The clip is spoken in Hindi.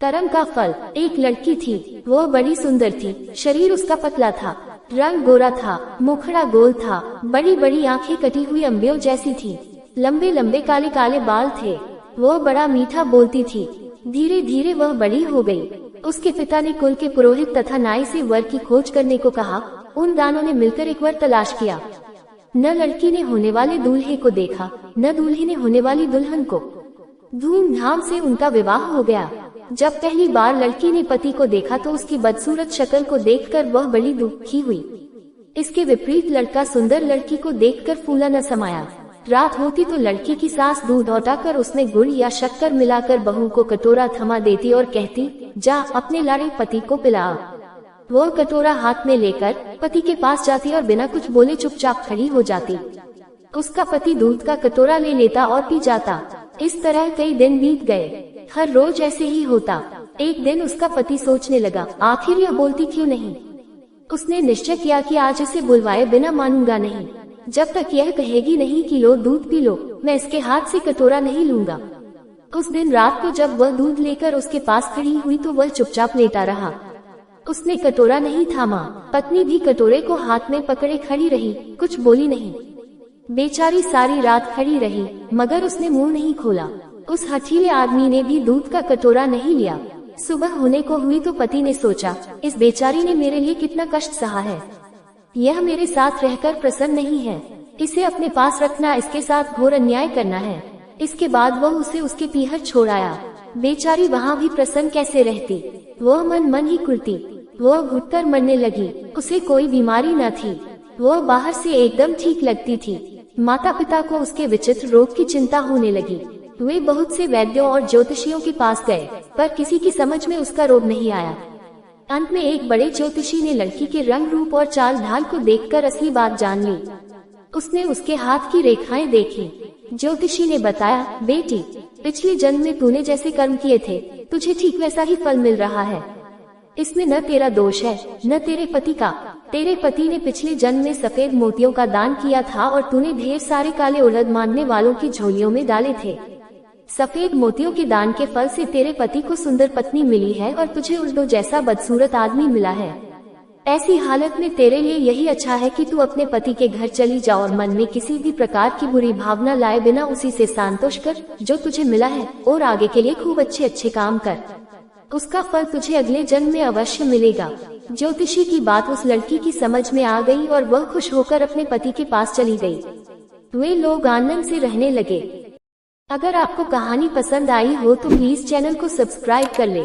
कर्म का फल। एक लड़की थी, वह बड़ी सुंदर थी। शरीर उसका पतला था, रंग गोरा था, मुखड़ा गोल था, बड़ी बड़ी आंखें कटी हुई अंबियों जैसी थी, लंबे लंबे काले काले बाल थे। वह बड़ा मीठा बोलती थी। धीरे धीरे वह बड़ी हो गई। उसके पिता ने कुल के पुरोहित तथा नाई से वर की खोज करने को कहा। उन दानों ने मिलकर एक वर तलाश किया। न लड़की ने होने वाले दूल्हे को देखा, न दूल्हे ने होने वाली दुल्हन को। धूमधाम से उनका विवाह हो गया। जब पहली बार लड़की ने पति को देखा तो उसकी बदसूरत शक्ल को देखकर वह बड़ी दुखी हुई। इसके विपरीत लड़का सुंदर लड़की को देखकर फूला न समाया। रात होती तो लड़की की सास दूध औटाकर उसमें गुड़ या शक्कर मिलाकर बहू को कटोरा थमा देती और कहती, जा अपने लाड़े पति को पिला। वह कटोरा हाथ में लेकर पति के पास जाती और बिना कुछ बोले चुपचाप खड़ी हो जाती। उसका पति दूध का कटोरा ले लेता और पी जाता। इस तरह कई दिन बीत गए। हर रोज ऐसे ही होता। एक दिन उसका पति सोचने लगा, आखिर यह बोलती क्यों नहीं। उसने निश्चय किया कि आज इसे बुलवाए बिना मानूंगा नहीं। जब तक यह कहेगी नहीं कि लो दूध पी लो, मैं इसके हाथ से कटोरा नहीं लूंगा। उस दिन रात को जब वह दूध लेकर उसके पास खड़ी हुई तो वह चुपचाप लेटा रहा। उसने कटोरा नहीं थामा। पत्नी भी कटोरे को हाथ में पकड़े खड़ी रही, कुछ बोली नहीं। बेचारी सारी रात खड़ी रही, मगर उसने मुंह नहीं खोला। उस हठीले आदमी ने भी दूध का कटोरा नहीं लिया। सुबह होने को हुई तो पति ने सोचा, इस बेचारी ने मेरे लिए कितना कष्ट सहा है। यह मेरे साथ रहकर प्रसन्न नहीं है। इसे अपने पास रखना इसके साथ घोर अन्याय करना है। इसके बाद वह उसे उसके पीहर छोड़ आया। बेचारी वहाँ भी प्रसन्न कैसे रहती। वह मन मन ही कुर्ती। वह घुटकर मरने लगी। उसे कोई बीमारी न थी। वह बाहर से एकदम ठीक लगती थी। माता पिता को उसके विचित्र रोग की चिंता होने लगी। वे बहुत से वैद्यों और ज्योतिषियों के पास गए, पर किसी की समझ में उसका रोग नहीं आया। अंत में एक बड़े ज्योतिषी ने लड़की के रंग रूप और चाल ढाल को देखकर असली बात जान ली। उसने उसके हाथ की रेखाएं देखी। ज्योतिषी ने बताया, बेटी, पिछले जन्म में तूने जैसे कर्म किए थे, तुझे ठीक वैसा ही फल मिल रहा है। इसमें न तेरा दोष है, न तेरे पति का। तेरे पति ने पिछले जन्म में सफेद मोतियों का दान किया था और तूने ढेर सारे काले उड़द मांगने वालों की झोलियों में डाले थे। सफेद मोतियों के दान के फल से तेरे पति को सुंदर पत्नी मिली है और तुझे उल्टो जैसा बदसूरत आदमी मिला है। ऐसी हालत में तेरे लिए यही अच्छा है कि तू अपने पति के घर चली जा और मन में किसी भी प्रकार की बुरी भावना लाए बिना उसी से संतोष कर जो तुझे मिला है, और आगे के लिए खूब अच्छे अच्छे काम कर। उसका फल तुझे अगले जन्म में अवश्य मिलेगा। ज्योतिषी की बात उस लड़की की समझ में आ गई और वह खुश होकर अपने पति के पास चली गई। वे लोग आनंद से रहने लगे। अगर आपको कहानी पसंद आई हो तो प्लीज चैनल को सब्सक्राइब कर ले।